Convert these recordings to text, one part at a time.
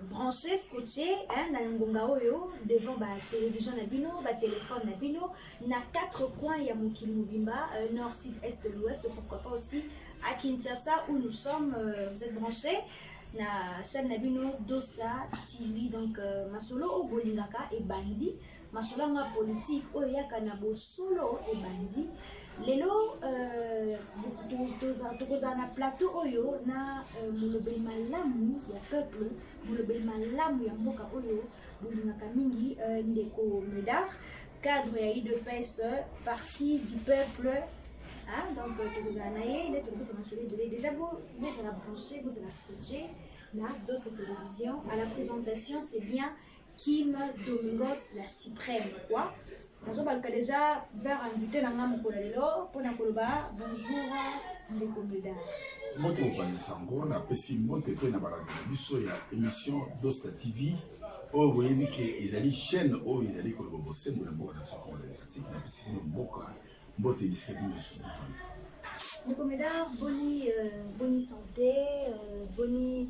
branché, scotché, na ngonga oyo devant la télévision na bino, ba téléphone na bino, na 4 coins ya mokili mobimba, nord, sud, est, l'ouest, pourquoi pas aussi à Kinshasa où nous sommes, vous êtes branchés na chaîne na bino Dosta TV, donc masolo o bolingaka e bandi, masolo nga politique o yaka na bo solo e bandi. Lelo tokoza na plateau oyo na molobeli malamu ya peuple, molobeli malamu ya mboka oyo bolingaka mingi, ndeko Médard, cadre ya IDPS, parti du peuple. Donc tokoza na ye nde tokoki tomasole déjà vous allez brancher, vous allez scotcher na Dosta télévision. À la présentation c'est bien Kim Domingos la Suprême quoi. Nous avons déjà vers invité dans mon collègue pour nous koloba bonjour ndeko Médard. Moto opanzi sango na pesi moto pe na balade biso ya émission Dosta TV o boyebi ke ezali chaîne o ezali koloba bosembo na mboka na soko démocratique na pesi mboka mbote biso biso. Ndeko Médard, boni santé, boni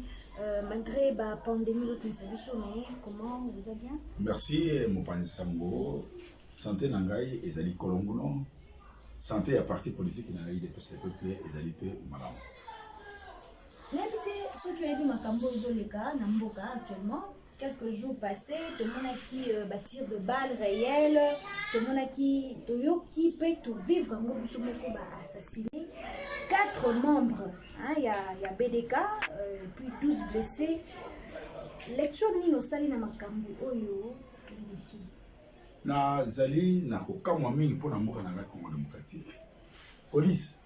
malgré la pandémie qui nous a vu, mais comment vous allez bien? Merci mon panzi sango. Santé nangai ezali kolongono, santé à parti politique nangai de peuple ezali pe malamu. L'invité ceux qui ont vu makambo zoleka na mboka actuellement, quelques jours passés, tout le monde qui bâtir de balles réelles, tout le monde qui peut tout vivre en gros somoko ba assassiné 4 membres, il y a BDK puis 12 blessés. Lecture ni no sali na makambo oyo qui na zali na kokamwa mingi mpona mboka na Congo démocratique. Police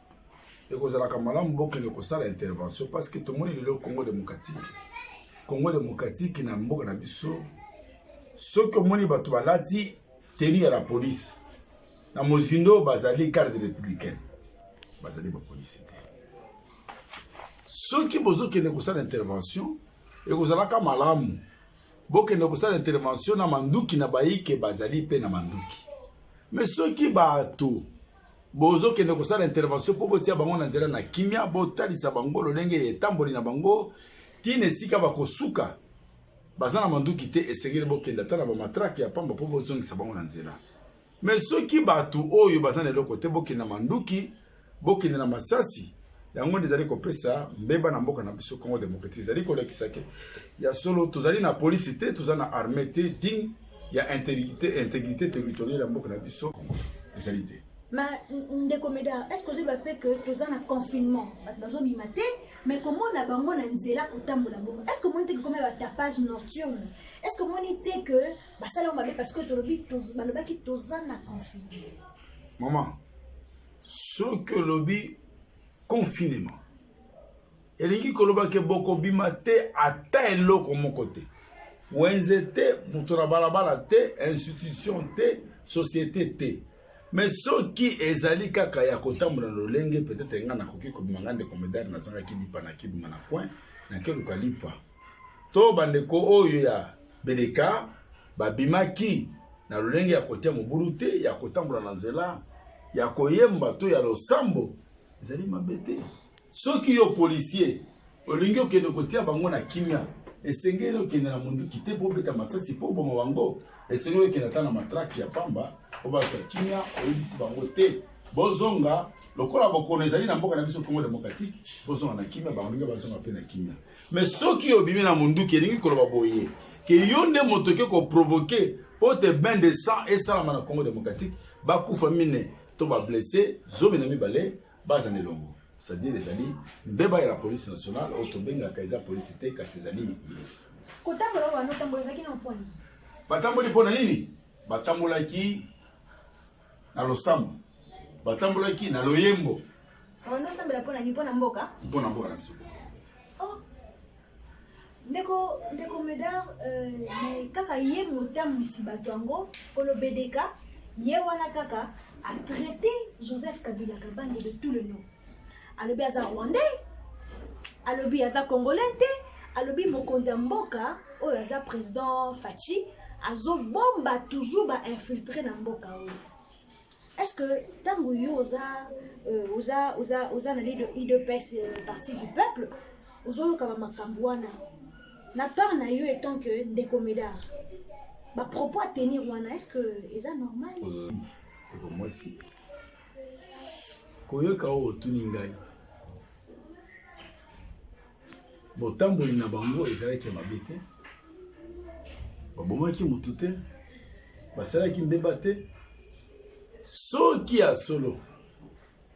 ekozala kamala mboka ne kosala intervention parce que tout le monde est le Congo démocratique. Congo démocratique na mboka na biso soki omoni bato balati tenue ya la police na mozindo bazali garde républicaine bazali ba police te. Soki bozokende kosala intervention ekozalaka malamu bokende kosala intervention na manduki na baike bazali pe na manduki. Mais soki bato bozokende kosala intervention po botia bango na nzela na kimia botalisa bango lolenge etamboli na bango tine sika bakosuka baza na manduki te esengeli bokende ata na bamatrake ya pamba po bozongisa bango na nzela. Mais soki bato oyo baza na eloko te bokende na manduki bokende na masasi yango ndezali kopesa mbeba na mboka na biso Congo démocratique zali kolekisa ke ya solo tozali na police te tozali na armée te digne ya intégrité territoriale ya mboka na biso Congo ezali te. Mais ndeko Médard, est-ce que vous avez que tous en confinement, mais comment on a bango na nzela kotambola bongo? Est-ce que moi comme un tapage nocturne? Est-ce que moi était que ça là on m'avait parce que tolobi balobaki tous en confinement. Maman, ce que lobby confinement. Elingi koloba ke boko bimate ata eloko moko te. Wenze te, mutura balabala te, institution te, société te. Mais ce qui ezali kaka ya kotambola lolenge peut-être nga na koki ko bimangande komedari na zanga kidipa na kibima na point na kelo kalipa. To bandeko oyo ya Beleka babimaki na lolenge ya kotia mobulu te ya kotambola na nzela ya koyemba to ya losambo ezali mabete. Soki yo policier olingi okende kotia bango na kimia esengeli okende na mundu kite po beta masasi po bomo bango esengeli okende ata na matraki ya pamba po bata kimia oyebisi bango te bozonga lokola bokono ezali na mboka na biso Congo démocratique bozonga na kimia bango bazonga pe na kimia. Mais soki obimi na mundu kelingi koloba boye ke yo nde moto ke ko provoquer po te bain de sang et ça na Congo démocratique ba kufa mine to ba blessé zomi na mibale baza ne longo. C'est-à-dire les amis, mbeba ya la police nationale, otobenga kaiza police te ka ses amis milice. Kotambola wana tambola ki na mponi. Batamboli pona nini? Batambola ki na losambo. Batambola ki na loyembo. Wana sambela pona ni pona mboka? Pona mboka na biso. Oh. Ndeko Médard mais kaka ye motambisi bato yango kolo BDK ye wana kaka a traité Joseph Kabila Kabange de tout le nom. Alobi aza Rwandais, alobi aza Congolais te, alobi mokonzi ya mboka oyo aza président Fachi azo bomba toujours ba infiltrer na mboka oyo. Est-ce que tango yo oza na l'IDPS parti du peuple, ozo yoka ba makambo wana? Est-ce que tango yo oza na l'IDPS parti du peuple, ozo yoka ba makambo wana? Est-ce que tango yo oza na l'IDPS parti du peuple, ozo yoka ba makambo wana? Est-ce que tango yo oza na l'IDPS parti du peuple, ozo yoka ba makambo wana? Est-ce que tango yo oza na l'IDPS parti du peuple, ozo yoka ba makambo wana? na part na yo étant que des comédars ba propos à tenir wana est-ce que est normal et moi si koyoka o tuningai botamboli na bango ezalaki mabe te babomaki motu te basalaki ndeba te soki ya solo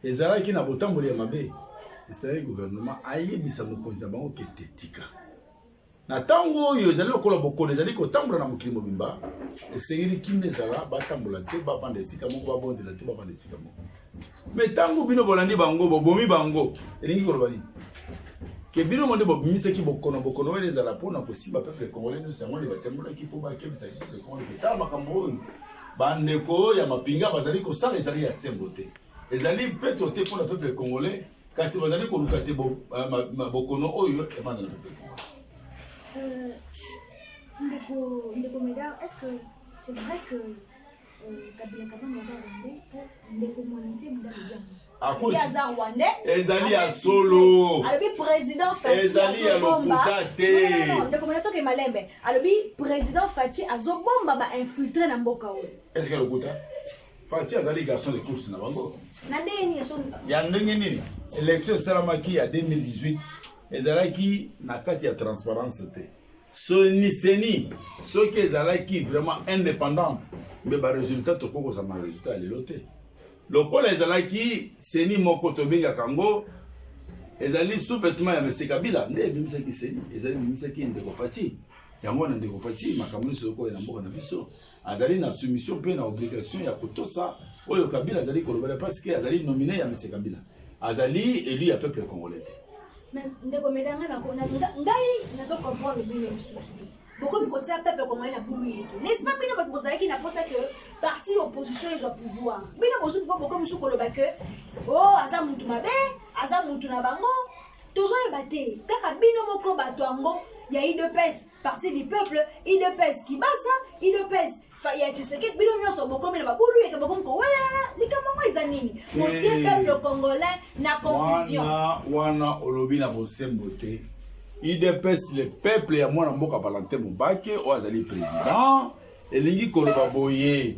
ezalaki na botamboli ya mabe esalaki gouvernement ayebisa mokonzi na bango kete tika na ntango oyo ezali lokola bokono ezali kotambola na mokili mobimba esengeli kimia ezala batambola te babanda esika moko babondela te babanda esika moko me ntango bino bolandi bango bobomi bango elingi koloba nini ke bino monde bobimisaki bokono oyo ezala mpona kosimba peuple congolais nyonso yango nde batambolaki mpo bakebisaki peuple congolais etala makambo oyo bandeko ya mapinga bazali kosala ezali ya sembo te ezali mpeto te mpona peuple congolais kasi bazali koluka te bokono oyo ebanda na peuple congolais. Ndeko Médard, est-ce que c'est vrai que Kabila Kabanga est rwandais pour Ndeko Mwananti Mouda rwandais ezali ya solo alobi président Fati ezali ya lokuta te non Ndeko Médard ke malembe alobi président Fati azobomba ba infiltrer na mboka oyo est-ce que lokuta Fati azali garçon de course na bango na ndeni ya ndenge nini élection esalamaki ya 2018 ezalaki na kati ya transparence te seni soki ezalaki vraiment indépendant mais barésultat tokokozama résultat ya lelo te lokola ezalaki seni moko tobengaka yango ezali sous-vêtement ya mese kabila nde ebimisaki seni ezali ebimisaki ndeko Fati yango na ndeko Fati makambo nyonso okoyo na mboka na biso azali na soumission mpe na obligation ya kotosa oyo kabila azali kolobela parce que azali nominé ya mese kabila azali élu ya peuple congolais. Mais Ndeko Médard ngai nazo comprendre bien les soucis. Beaucoup de côté peuple congolais na boulou. N'est-ce pas bien que vous savez qu'il n'a pas ça que parti opposition ils ont pouvoir. Bien que vous fois beaucoup musu koloba que oh aza mutu mabe, aza mutu na bango. Tozo ebate. Kaka bino moko bato ango ya IDPS, parti du peuple, IDPS qui basa, IDPS ya Tshisekedi bino nyoso bokomi na babulu et bokomi ko wala likambo eza nini motie peuple congolais na confusion wana olobi na bosembo te IDPS le peuple ya mwana mboka Valentin Mubake o azali président elingi koloba boye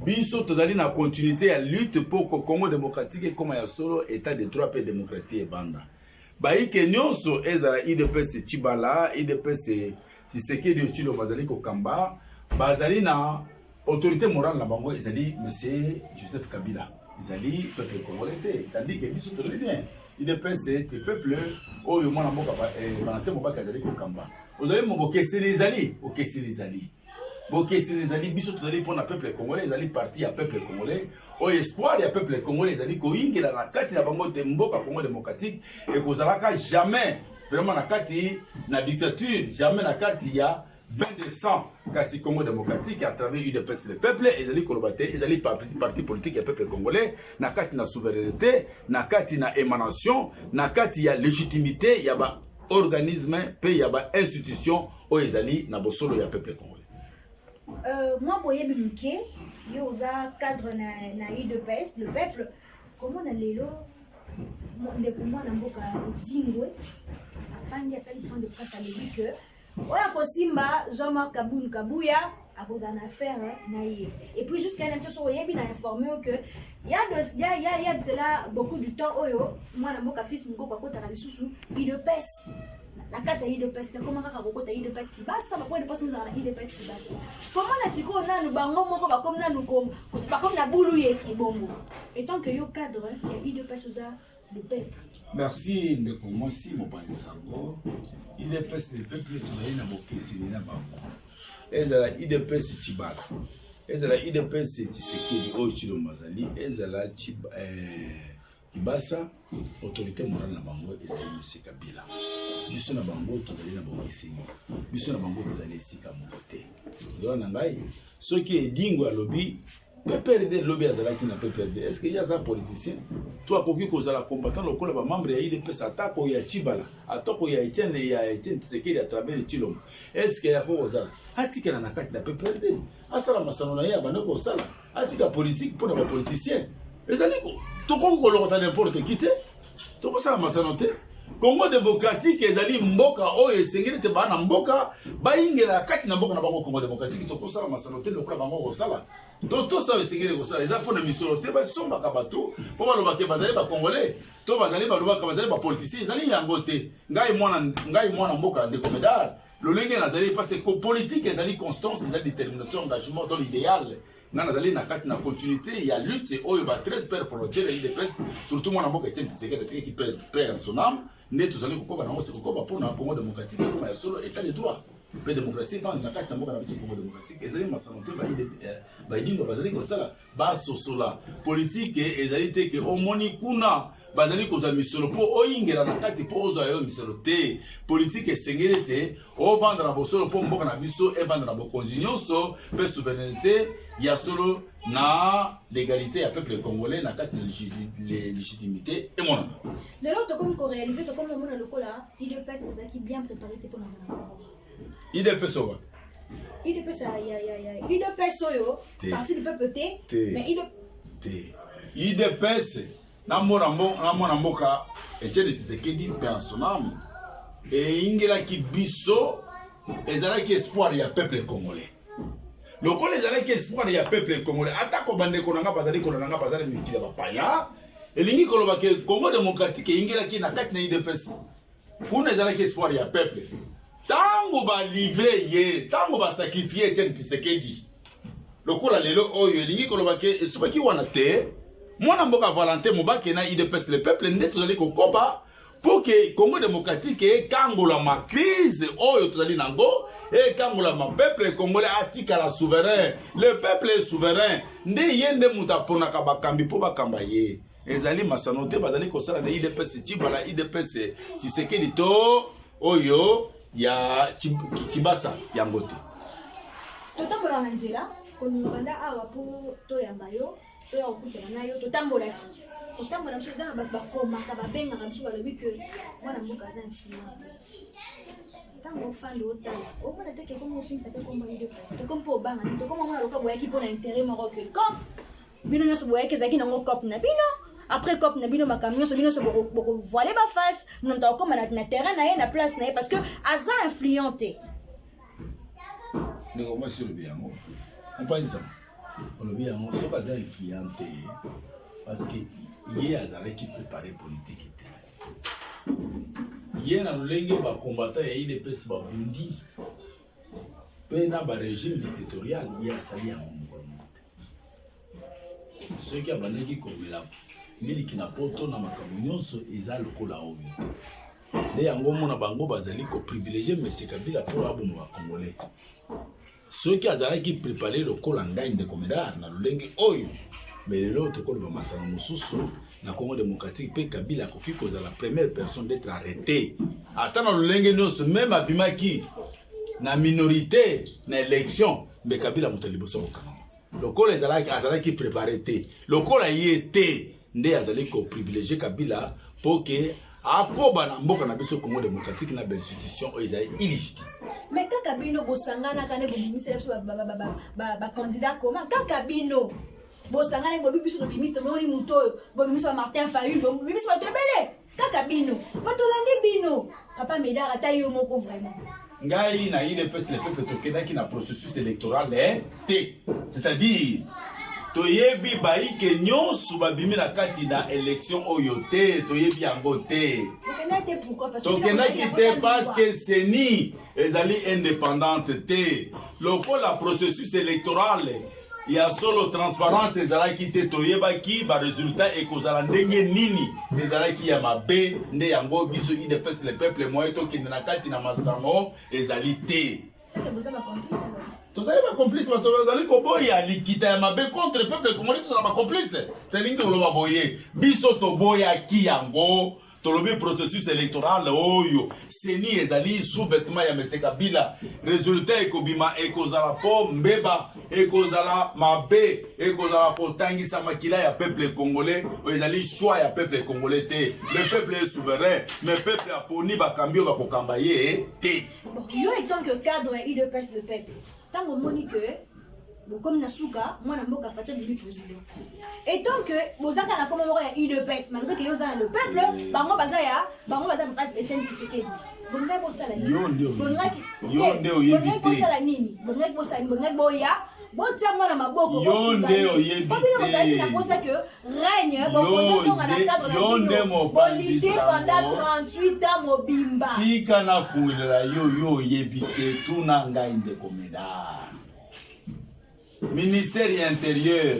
biso tozali na continuité ya lutte pour que Congo démocratique comme ya solo état de droit et démocratie et banda baike nyonso ezala IDPS Chibala IDPS Tshisekedi Tshilo bazali ko kamba bazali na autorité morale na bango ezali monsieur Joseph Kabila ezali peuple congolais te tandis que biso tolobi bien IDPS que peuple oyo mwana mboka Valentin Mubake azali kokamba ozali mobokeseli ezali bokeseli ezali biso tozali mpona peuple congolais ezali parti ya peuple congolais oyo espoir ya peuple congolais ezali koyingela na kati na bango te mboka Congo démocratique ekozalaka jamais vraiment na kati na dictature jamais na kati ya bain de sang kasi Congo démocratique à travers UDPS le peuple ezali kolobate ezali parti politique ya peuple congolais na kati na souveraineté na kati na émanation na kati ya légitimité ya ba organisme pe ya ba institution o ezali na bosolo ya peuple congolais. Moi boyebi muke yo oza cadre na UDPS le peuple comment na lelo ndeko mwana mboka Dingwe afandi asali point de presse alobi que oya kosimba Jean-Marc Kabuya a posé une affaire naïe. Et puis jusqu'à l'intention il y a informé que il y a de cela beaucoup de temps oyo moi na moka fils ngo kwa kota na lisusu IDPS la kata IDPS comment kaka kokota IDPS ki basa ba point de poste na IDPS ki basa comment na siko na bango moko ba comme na nukom ba comme na bulu yeki bongo et tant que yo cadre ya IDPS uza le peuple. Merci ndeko mosi mopanzi sango IDPS le peuple tozali na bokeseni na bango ezala IDPS Chibala ezala IDPS Tshisekedi oyo Tshilombo azali ezala Kibasa autorité morale na bango ezali monsieur Kabila biso na bango tozali na bokeseni biso na bango tozali esika moko te ozola na ngai soki edingo alobi PPRD lobby azalaki na PPRD est-ce qu'il y a ça politicien toi koki kozala combattant lokola ba membre ya IDPS atako ya Chibala atako ya Etienne Tshisekedi à travers Tshilombo est-ce qu'il y a kozala atika na kati na PPRD asala masano na ya banoko sala atika politique pour les politiciens ezali ko toko kolokota n'importe qui te toko sala masano te Congo démocratique ezali mboka oyo esengeli te bana mboka bayingela kati na mboka na bango Congo démocratique to kosala masano te lokola bango kosala to ça esengeli kosala eza pona misolo te basombaka bato po baloba ke bazali ba congolais to bazali balobaka bazali ba politiciens ezali yango te ngai mwana mboka de comedar lolenge nazali parce que politique ezali constance ezali détermination engagement dans l'idéal na nazali na kati na continuité il y a lutte oyo ba 13 pères volontaires et de presse surtout mwana mboka Etienne Tshisekedi qui perd son âme ne tozali kokoba nango se kokoba pona Congo démocratique comme ya solo état de droit pe démocratie pas na kati na mboka na biso Congo démocratique ezali masanote ba idingo bazali kosala ba sosola politique ezali te ke omoni kuna bazali kozwa misolo po oyingela na kati po ozwa yo misolo te politique esengeli te obanda na bosolo po mboka na biso ebanda na bokonzi nyonso pe souveraineté ya solo na l'égalité ya peuple congolais na kati na légitimité et mon lelo tokomi ko réaliser tokomi mona lokola IDPS ezaki bien préparé te pona mona IDPS owa IDPS ya IDPS oyo parti du peuple te mais IDPS na mona mboka Etienne Tshisekedi personnellement et ingelaki biso ezalaki espoir ya peuple congolais lokola ezalaki espoir ya peuple congolais atako bandeko nanga bazali kolonanga bazali mikile bapaya elingi koloba ke Congo démocratique ingelaki na kati na IDPS kuna ezalaki espoir ya peuple tango ba livrer ye tango ba sacrifier Etienne Tshisekedi lokola lelo oyo elingi koloba ke esopaki wana te mwana mboka Valentin Mobake na IDPS le peuple nde tozali kokoba pour que Congo démocratique kangola ma crise oyo tozali nango et kangola ma peuple congolais atika la souverain le peuple est souverain nde yende muta pona ka bakambi po bakamba ye ezali masanote bazali kosala na IDPS Chibala IDPS Tshisekedi to oyo ya Kibasa yangote totambola na nzela konibanda awa po to yambayo to ya okutela nayo totambola otambola biso eza na bato bakomaka babengaka biso balobi ke mwana mboka aza influent ntango ofanda otala omona teke komi ofingisa mpe kombo IDPS tokomi mpo obanga nini tokoma mona loka boyaki mpo na intérêt moko quelconque bino nyonso boyaki ezalaki nango cope na bino après cope na bino makambo nyonso bino nyonso bokovoile baface mino moto akokoma na terrain na ye na place na ye parce que aza influent te ndeko mwasi olobi yango ompanisa olobi yango soki aza influent te parce que ye azalaki préparé politique te ye na lolenge bacombattant ya IDPS babundi mpe na barégime dictatorial ye asali yango mokolo moko te soki abandaki komela miliki na poto na makambo nyonso eza lokola oyo nde yango omona bango bazali koprivilégie M. Kabila mpo aboma bacongolais soki azalaki préparé lokola ngai ndeko Medar na lolenge oyo mais lelo tokoloba masano mosusu na Congo démocratique mpe Kabila akoki kozala la première personne d'être arrêté ata na lolenge nyonso même abimaki na minorité na élection mais Kabila moto liboso kokanga lokola azalaki préparé te lokola ye te nde azali koprivilégie Kabila mpo ke akoba na mboka na biso Congo démocratique na institution oyo ezali illégitime mais kaka bino bosangana kane bobimisela biso bacandidat koma kaka bino bosangana bobibiso tobimisa tomoni moto oyo bobimisa Martin Fayulu bobimisa bato ebele kaka bino batolandi bino papa Medar ata yo moko vraiment ngai na IDPS le peuple tokendaki na processus électoral te c'est-à-dire toyebi baike nyonso babimi na kati na élection oyo te toyebi yango te tokendaki te parce que seni ezali indépendante te lokola processus électoral ya solo transparence ezalaki te toyebaki baresultat ekozala ndenge nini ezalaki ya mabe nde yango biso IDPS le peuple moye tokende na kati na masano ezali te tozali bacomplice bato bazali koboya likita ya mabe contre peuple congolais tozala bacomplice telingi oloba boye biso toboyaki yango tolobi processus électoral oyo seni ezali sous-vêtement ya M. Kabila résultat ekobima ekozala po mbeba ekozala mabe ekozala kotangisa makila ya peuple congolais oyo ezali choix ya peuple congolais te le peuple est souverain mais peuple aponi bakambi oyo bakokamba ye te yo étant que cadre ya IDPS le peuple ntango omoni ke comme Nasuka, moi je suis fatigué du président. Et tant que vous avez un comment il y a UDPS, malgré que vous avez le peuple, bango bazaya, bango bazaya Etienne Tshisekedi. Bonne pour ça la nini. Bonne pour ça la nini. Bonne pour ça, bonne boya. Bon tiens moi na maboko. Yonde oyebite. C'est pour ça que règne bon dans le cadre de l'unité pendant 38 ans mobimba. Tika na fulela yo oyebite tunanga inde komeda. Ministère intérieur,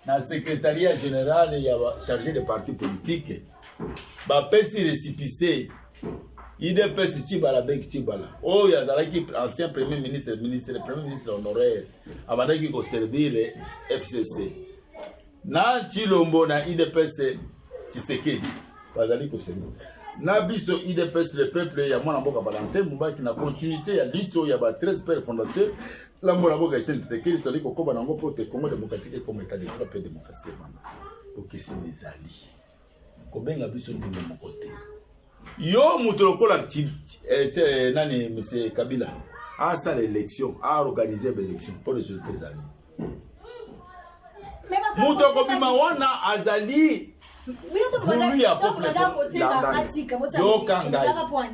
na secrétariat général, il y a chargé de partis politiques. Bapesi récipicé, IDPS Tibala Bek Tibala. Oh, il y a ancien premier ministre honoraire, avant de servir le FCC. Na Chilombo na IDPS Tshisekedi, bazali ko servir. Na biso IDPS le peuple ya mwana mboka Valentin Mubaki na continuité ya lito ya ba 13 pères fondateurs. La mboka mboka Etienne Tshisekedi toli ko koba nango pour te Congo démocratique comme état de droit et démocratie bana. Pour que c'est des alliés. Ko benga biso ndingo mokote. Yo mutolokola nani monsieur Kabila a sa l'élection, a organisé l'élection pour les autres alliés. Mutoko bima wana azali voulu ya peuple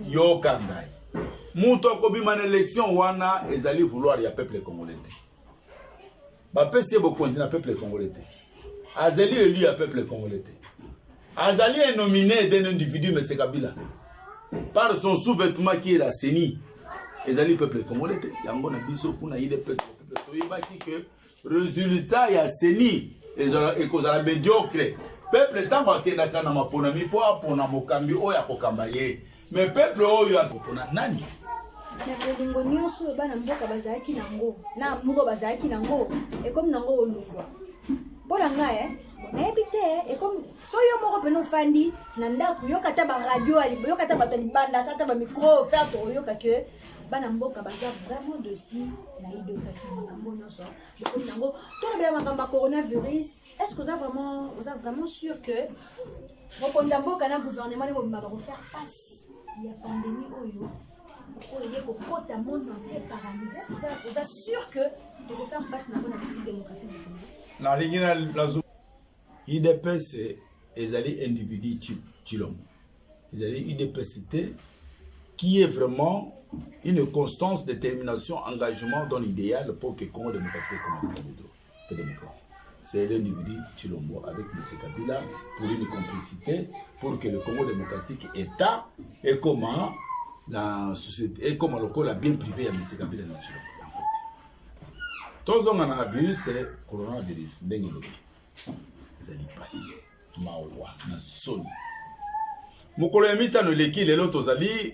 yo kangai muto kobima na élection wana ezali vouloir ya peuple congolais ba pesi bo continue peuple congolais azali élu ya peuple congolais azali est nominé d'un individu M. Kabila par son sous-vêtement qui est la CENI ezali peuple congolais yango na biso kuna ile peuple toyebaki que résultat ya CENI ekozala médiocre. Peuple tango akendaka na maponami po apona mokambi oyo akokamba ye. Mais peuple oyo akopona nani? Na bolingo nyonso bana mboka bazalaki nango. Na moko bazalaki nango. Et comme nango olungwa. Bona nga na ebite et comme soyo moko peno fandi na ndako yokata ba radio ali yokata bato libanda sata ba micro faire to yoka que bana mboka baza vraiment dessus na ido personne makambo nyonso. Comme nango to na bila makamba coronavirus. Est-ce que vous êtes vraiment sûr que votre mboka na gouvernement va faire face à la pandémie oyo? Pour le monde entier paralysé. Est-ce que vous êtes sûr que vous allez faire face à la République démocratique du Congo? La ligne la IDPS est allé individu Chilombo. Ils allé IDPS qui est vraiment une constance, détermination, engagement dans l'idéal pour que le Congo démocratique comme la démocratie. C'est l'individu Chilombo avec M. Kabila pour une complicité pour que le Congo démocratique État et comment la société et comment le Congo bien privé à M. Kabila et M. Chilombo. Tout ce qu'on a vu, c'est le coronavirus. Ils allaient passer. Mawa, na soni. Mokolo yamita no leki lelo tozali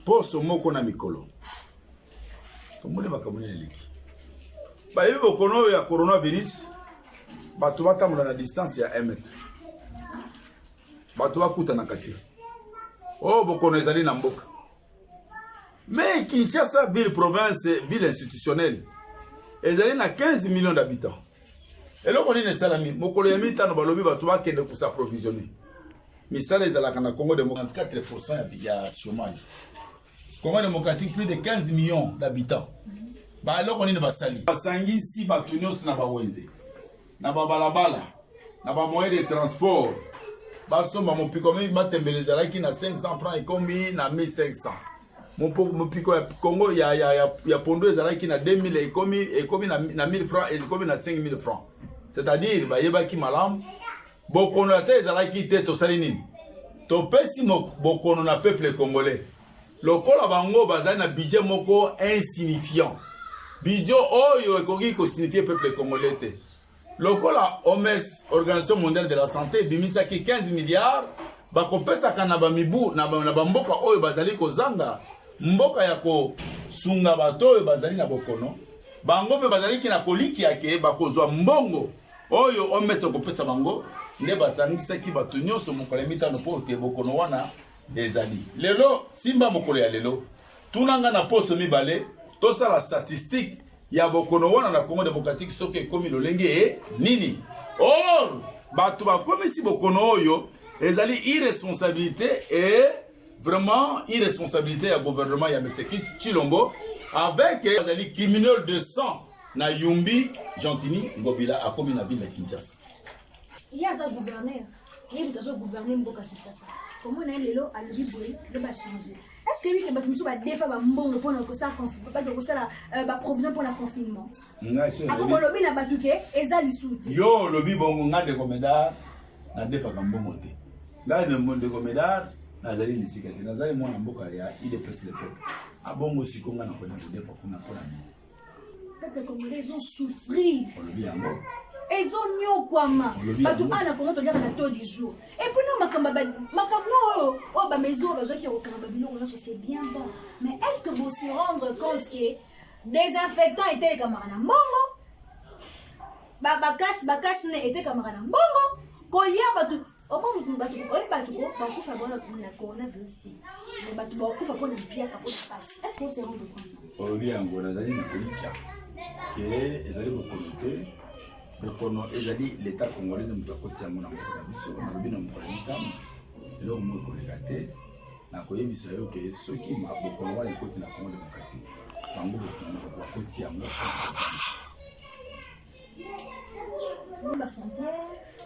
poso moko na mikolo. Tomone makamoni na leki. Ba yebi bokono ya coronavirus bato batamula na distance ya 1 mètre. Bato bakuta na kati. Oh bokono ezali na mboka. Mais Kinshasa ville province ville institutionnelle ezali na 15 millions d'habitants. Et là on est salami mokolo ya mitano balobi bato bakende ko s'approvisionner. Misala ezalaka na Congo démocratique 4% ya chômage. Congo démocratique plus de 15 millions d'habitants. Ba alors on est basali. Basangi si batunyos na bawenze. Na babalabala, na ba moyen de transport. Basomba mo pikomi matembeleza ki na 500 francs et combien na 1500. Mon piko ya Congo ya pondo ezalaki na 2000 et combien na 1000 francs et combien na 5000 francs. C'est-à-dire ba yebaki malam bokono ate ezalaki te to sali nini. To pesi bokono na peuple congolais. Lokola bango bazali na budget moko insignifiant. Budget oyo ekoki ko signifier peuple congolais te. Lokola OMS, Organisation mondiale de la santé, bimisaki 15 milliards bakopesa kana ba mibu na ba mboka oyo bazali ko zanga mboka ya ko sunga bato oyo bazali na bokono bango pe bazali ki na koliki yake bakozwa mbongo oyo OMS okopesa bango ne basangisa ki bato nyonso mokolo mitano po te bokono wana ezali lelo simba mokolo ya lelo tunanga na poso mibale to sala statistique ya bokono wana na Congo démocratique soki komi lolenge nini or bato bakomi si bokono oyo ezali irresponsabilité et vraiment irresponsabilité ya gouvernement ya M. Chilombo avec les criminels de sang na Yumbi Gentini Ngobila a commis la ville de Kinshasa. Il y a un gouverneur. Il y a un gouverneur Mboka Kinshasa. Comment on a l'élo à l'Ubiboui, le va changer. Est-ce que lui, il va défendre un bon pour la provision pour le confinement? Après, mon lobby n'a pas tout fait, et ça lui soute. Yo, lobby, bon, on a des comédars, n'a défendu un bon côté. Là, le monde de comédars, Nazari les cicatrices. Nazari, moi, en Boka, il est pressé le peuple. Ah bon, moi aussi, qu'on a des fois qu'on a pas la peuple congolais, ils ont souffert. On le dit en mot. Ils ont mis quoi, ma? Tout le monde a regardé la taux du jour. Et puis, non, ma maison, c'est bien bon. Mais est-ce que vous vous rendez compte que désinfectant était camarades à Mongo? Bakas était camarades à Mongo? Collier, au moins, vous faire la coronavirus. Mais vous faire une pierre à votre face. Est-ce qu'on s'est rendu compte? On le dit en gros, Nazari n'a pas dit que les allaient vous connecter. L'État congolais ne peut pas côté à mon amour. On a bien un et donc, moi, je suis na koyebisa yo ke soki mabokolo wana ekoti na Congo démocratique bango bakoti yango la frontière,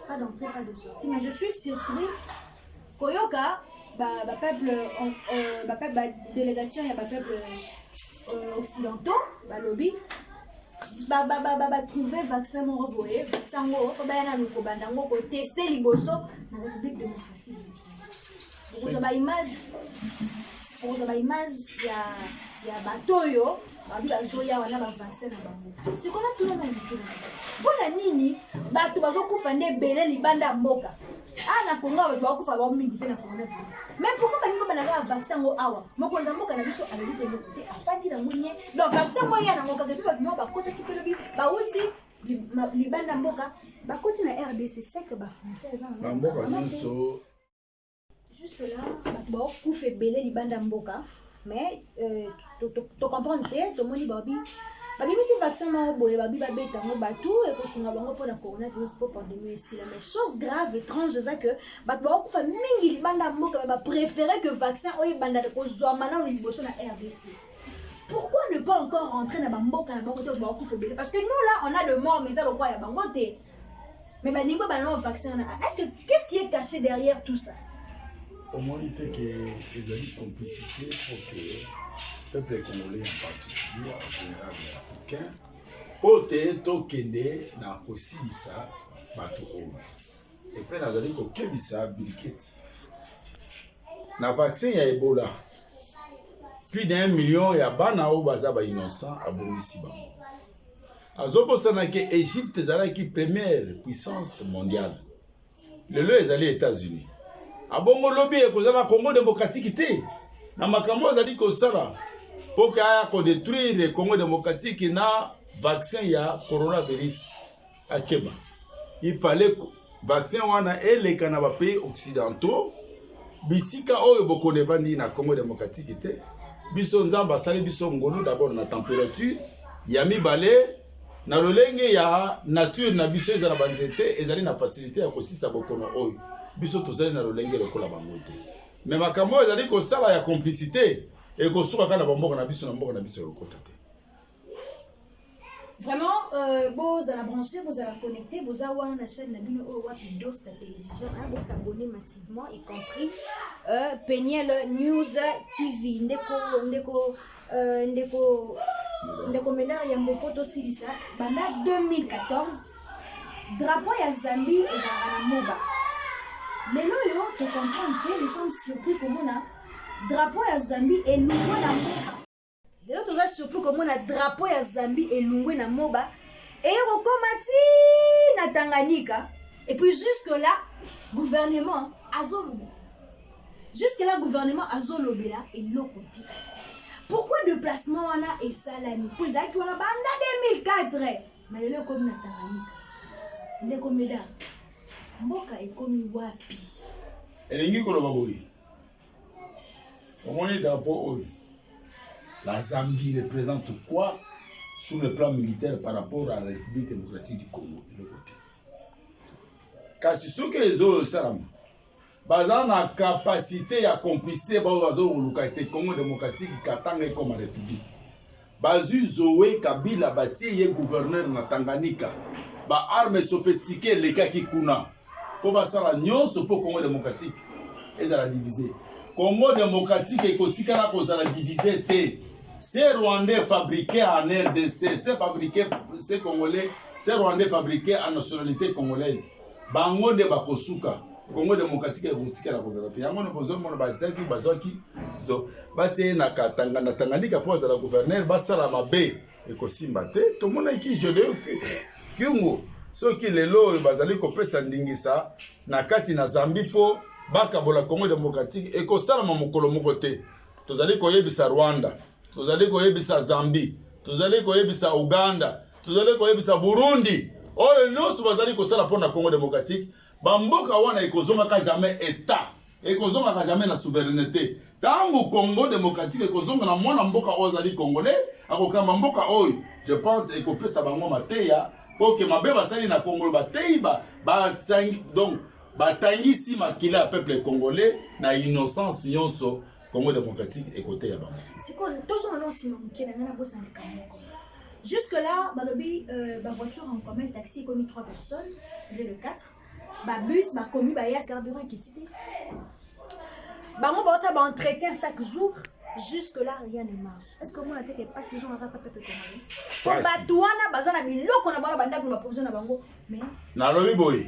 pas d'entrée, pas de sortie. Mais je suis surpris Koyoka, peuple délégation, il y a peuple occidentaux, lobby, trouver vaccin mon revoyé, vaccin mon pour tester liboso dans la République démocratique. Pour la image, il y a Batoyo, Babibazoya, on a un vaccin à Bango. C'est qu'on a tout le monde dit. Pour la Nini, Bato Bazoko Fane Bele Libanda Moka. Ah, na Congo, on va faire un militaire dans le coronavirus. Mais pourquoi pas nous avons un vaccin au Awa? Moi, quand on a vu ça, on a dit de l'autre côté, à Fadi la Mounier. Le vaccin moyen, on a dit que nous avons côté qui peut le vivre. Bah, oui, Libanda Moka, bah, côté la RDC, c'est que bah, frontière, jusque là, bon, pour faire belé Libanda Mboka, mais tu comprends, tout le monde dit Babi, mais si vaccin m'a envoyé, Babi va bêter mon bateau et que son abonnement pour la coronavirus pour pandémie ici là, mais chose grave étrange c'est que Babi pour faire mingi Libanda Mboka va préférer que vaccin ou Libanda de cause maintenant on liboso na RDC. Pourquoi ne pas encore rentrer dans Mboka na Bangote pour beaucoup faire belé? Parce que nous là on a le mort mais ça le quoi ya Bangote. Mais bah niveau bah non vaccin est-ce que qu'est-ce qui est caché derrière tout ça? Au moins, il y a des complicités pour que le peuple congolais en particulier, en général africain, pour te kende na kosisa bato oyo. Et puis, nazali ko kebisa bilketi. Na vaccin ya Ebola, plus d'1 million ya bana oyo baza ba innocent abomisi bango. Azobosana ke Égypte ezalaki première puissance mondiale. Lelo ezali États-Unis. Abongo lobby ekozala Congo démocratique te na makambo azali kosala pour kaya ko détruire le Congo démocratique na vaccin ya coronavirus akeba. Il fallait vaccin wana eleka na ba pays occidentaux bisika oyo bokone vandi na Congo démocratique te biso nzamba sali biso ngolu d'abord na température ya mibale na lolenge ya nature na biso ezala banzete ezali na facilité ya kosisa bokono oyo biso tozali na lolenge lokola bango te mais makambo ezali kosala ya complicité et kosuka kana bamboka na biso lokota te. Vraiment, vous allez brancher, vous allez connecter, vous allez voir la chaîne Nabino Wapi Dos de la télévision, vous s'abonner massivement, y compris Peniel News TV. Ndeko Ménard Yambopoto Silisa, banda 2014, drapeau ya Zambie et à Moba. Mais là, tu comprends que nous sommes surpris comme on a drapeau ya Zambie et nous voilà. Les autres sont surpris comme on a drapeau ya Zambie et Lungwe na Moba et Rokomati na Tanganyika. Et puis jusque là, gouvernement Azolo. Jusque là, gouvernement Azolo Bela et l'Okoti. Pourquoi le placement wana et salami? Pour ça qu'on a banda 2004. Mais le comme na Tanganyika. Les comédas. Mboka ekomi wapi? Elingi koloba boyi. Omoni drapeau oyo. La Zambie représente quoi sur le plan militaire par rapport à la République démocratique du Congo de l'autre côté? Kasi soki ezo salama. Baza na capacité ya complicité ba bazo luka te Congo démocratique katanga comme république. Bazu Zoé Kabila bati ye gouverneur na Tanganyika. Ba armes sophistiquées les cas qui kuna. Pour basala nyonso pour Congo démocratique. Et ça la diviser. Congo démocratique et kotika na kozala diviser té. C'est Rwandais fabriqué en RDC, c'est fabriqué, c'est Congolais, c'est Rwandais fabriqué en nationalité congolaise. Bango de bakosuka. Congo démocratique et kotika na kozala té. Yango no bozo mono bazaki bazaki zo batie na katanga na Tanganyika pour la gouverneur basala mabe et kosimba té. Tout monde qui je le Kyungo. Ceux qui les lots bazali kopesa ndingisa na kati na Zambie po bakabola Congo démocratique et kosala mokolo moko te. Tozali koyebisa Rwanda, tozali koyebisa Zambie, tozali koyebisa Uganda, tozali koyebisa Burundi. Oyo nyonso bazali kosala pona Congo démocratique, bamboka wana ekozonga ka jamais état, ekozonga ka jamais na souveraineté. Tango Congo démocratique ekozonga na mwana mboka ozali congolais, akokamba mboka oyo, je pense ekopesa bango mateya pour que mabe basali na Congo bateiba donc batangisi makila ya peuple congolais na innocence nyonso Congo démocratique et côté ya bango. C'est quoi tous on annonce mokile na bossa na kamoko. Jusque là balobi ba voiture en commun taxi commis 3 personnes, le 4. Ba bus ba commis ba ya carburant qui tité. Bango ba ça ba entretien chaque jour. Jusque là rien ne marche. Est-ce que moi la tête est pas ces gens avec peuple congolais? Ba douana bazana biloko na bana banda kuna position na bango. Mais na lobi boy.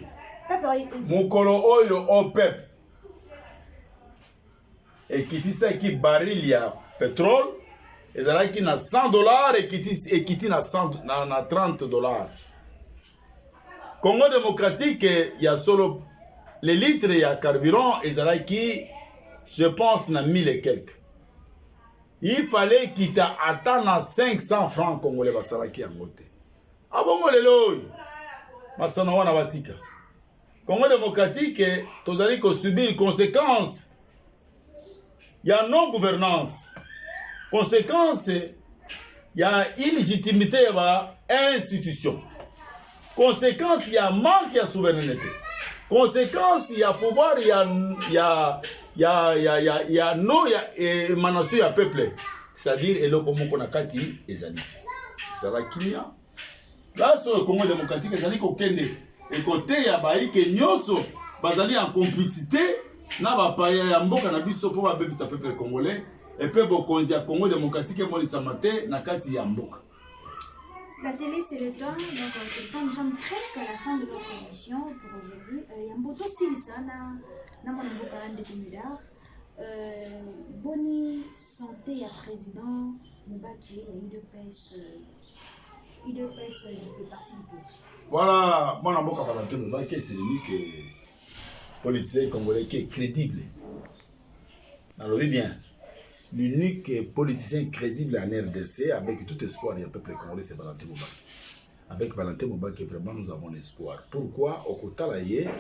Mukolo oyo o pep ekitisa ki baril ya pétrole ezalaki na $100 ekiti na 30$. Congo démocratique ya solo les litres ya carburant ezalaki je pense na 1000 et quelques. Il fallait quitter attendre 500 francs congolais basalaki yango te. Abongo lelo masana wana batika. Congo démocratique, tous allez subir les conséquences. Il y a non-gouvernance. Conséquence, il y a illégitimité de l'institution. Conséquence, il y a manque de souveraineté. Conséquence, il y a pouvoir, il y a non, il y a émanation, il y a peuple. C'est-à-dire, il y a comme Kati et Zani. C'est la Kinia. Là, sur le Congo démocratique, il y a et côté ya baïke nyonso bazali en complicité na bapaya ya mboka na biso po babebisa peuple congolais et peu bokonzi ya Congo démocratique molisa mate na kati ya mboka. La télé c'est le temps, donc c'est le temps, nous sommes presque à la fin de notre émission pour aujourd'hui. Yamboto silisa na mwana mboka de Comidar. Boni santé à président Mbaki et UDPS du parti du peuple. Voilà, mon amour Valentin Mbaki, c'est l'unique politicien congolais qui est crédible. Alors, bien, l'unique politicien crédible en RDC, avec tout espoir, il y a un peuple congolais, c'est Valentin Mbaki. Avec Valentin Mbaki, vraiment, nous avons l'espoir. Pourquoi? Au côté là, il y a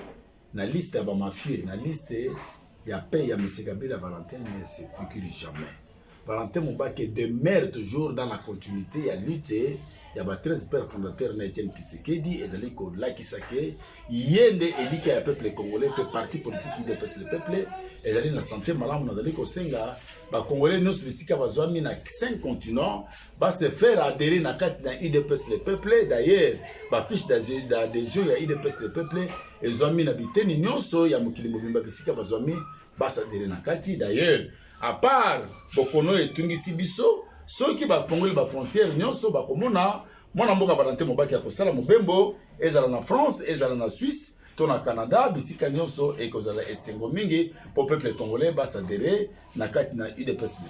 la liste de mafia, la liste, il y a paix, il y a M. Kabila, Valentin, mais c'est figure jamais. Valentin Mbaki demeure toujours dans la continuité, il y a lutte. Il y a 13 pères fondateurs Naïtienne Tshisekedi, Ezaliko Lakisake, Yende Elika ya peuple congolais, le parti politique qui dépasse le peuple, Ezali na santé malamu na Zaliko Senga, ba congolais nous bisika bazwami na 5 continents, va se faire adhérer na kati na IDPS le peuple. D'ailleurs, ba fiche d'adhésion ya IDPS le peuple, ezwami na biteni nyonso ya mokili mobimba bisika bazwami ba s'adhérer na kati. D'ailleurs, à part Bokono et Tungisi Biso, ceux qui va congolais ba frontière nyonso ba komona mwana mboka Valentin Mbaki ya kosala mobembo ezala na France ezala na Suisse to na Canada bisika nyonso e kozala esengo mingi pour peuple congolais ba s'adhérer na kati na UDPS.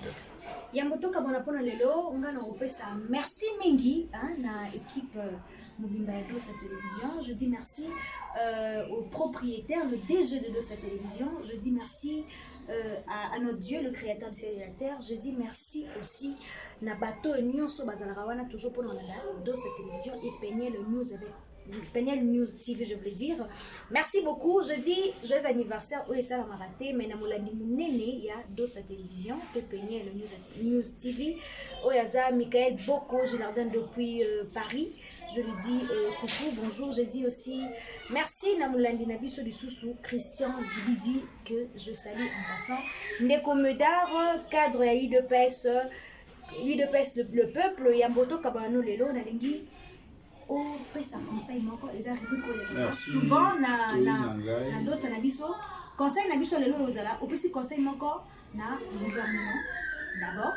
Yambotoka bona pona lelo ngana opesa merci mingi na équipe mobimba ya Dos la télévision. Je dis merci au propriétaire, le DG de Dos la télévision. Je dis merci à notre Dieu, le créateur du ciel et de la terre. Je dis merci aussi na bateau et nyonso bazalarawana toujours pour la Dos la télévision et Peniel News avec Peniel News TV, je voulais dire. Merci beaucoup. Je dis joyeux anniversaire au Essa la Maraté, mais na molandi munene ya Dos la télévision, Peniel News TV. Oyaza Michael Boko, je leur donne depuis Paris. Je lui dis coucou, bonjour. Je dis aussi merci na molandi na biso du Soussou, Christian Zibidi, que je salue en passant. Ndeko Medar, cadre ya UDPS. l'IDPS, le peuple, Yamboto Kabano Lelo, Nalingi, oh, pesa conseil moko, les arrivés souvent, na d'autres nabiso, conseil nabiso lelo ozala, au petit conseil moko, na gouvernement, d'abord,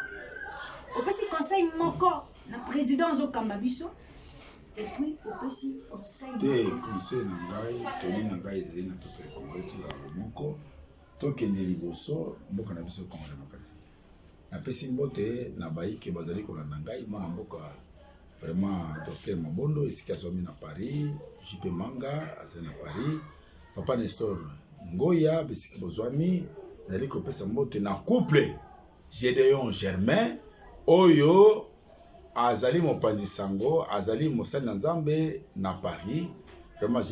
au petit conseil moko, na président Zokamba biso, et puis au petit conseil nangai, toni nangai ezali na peuple congolais tout la moko, tokende liboso, mboka na biso Congo démocratique. Napesi mbote na baike bazali kolanda ngai mwana mboka vraiment docteur Mabondo esika zomi na Paris, JP Manga azali na Paris, papa Nestor Ngoya besiki bozwami nazali kopesa mbote na couple Gédéon Germain oyo azali mopanzi sango azali mosali na Nzambe na Paris, vraiment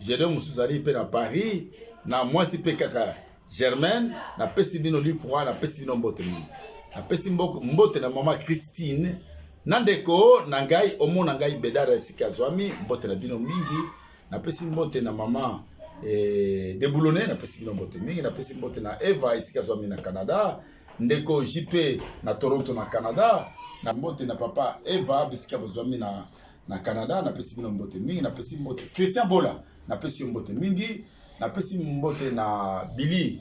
Gédéon mosusu azali pe na Paris na mwasi pe kaka Germaine, na pesi bino livre, na pesi bino mbote mingi. Na pesi mbote na mama Christine, nandeko na ngai omo na ngai bedara esika zwami, mbote na bino mingi. Na pesi mbote na mama de Boulonnais, na pesi bino mbote mingi. Na pesi mbote na Eva esika zwami na Canada, ndeko JP na Toronto na Canada, na mbote na papa Eva esika zwami na Canada, na pesi bino mbote mingi. Na pesi mbote Christian Bola, na pesi mbote mingi. Na pesi mbote na Billy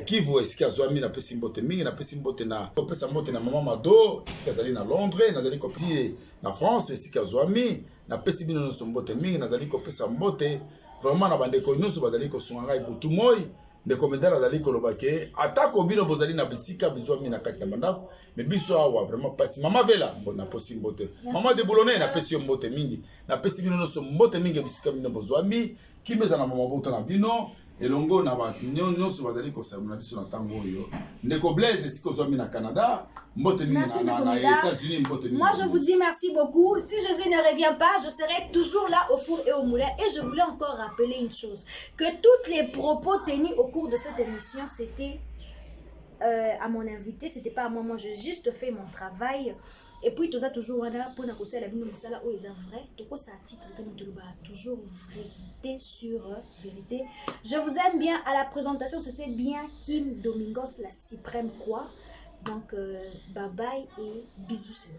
Kivu esika zwami na pesi mbote mingi. Na pesi mbote na kopesa mbote na mama Mado esika zali na Londres, nazali kopesi na France esika zwami. Na pesi bino nyonso mbote mingi, nazali kopesa mbote vraiment na bandeko nyonso bazali kosunga ngai butu moi. Ndeko medala azali koloba ke atako bino bozali na bisika bizwami na kati ya bandako, mais biso awa vraiment pasi mama Vela na posi mbote. Mama de Boulonnais na pesi mbote mingi. Na pesi bino nyonso mbote mingi bisika bino bozwami. Kimeza na mama bota na bino elongo na ba nyonso bazali ko samuna biso na tango oyo ndeko Blaise siko zomi na Canada mbote mingi na États-Unis mbote mingi. Moi je vous dis merci beaucoup. Si José ne revient pas, je serai toujours là au four et au moulin. Et je voulais encore rappeler une chose, que toutes les propos tenus au cours de cette émission, c'était à mon invité, c'était pas à moi. Moi j'ai juste fait mon travail. Et puis tout ça toujours là pour n'accrocher la vie de ça là où ils sont vrais. Tout ça à titre toujours vérité sur vérité. Je vous aime bien. À la présentation c'est bien Kim Domingos la suprême quoi. Donc bye bye et bisous.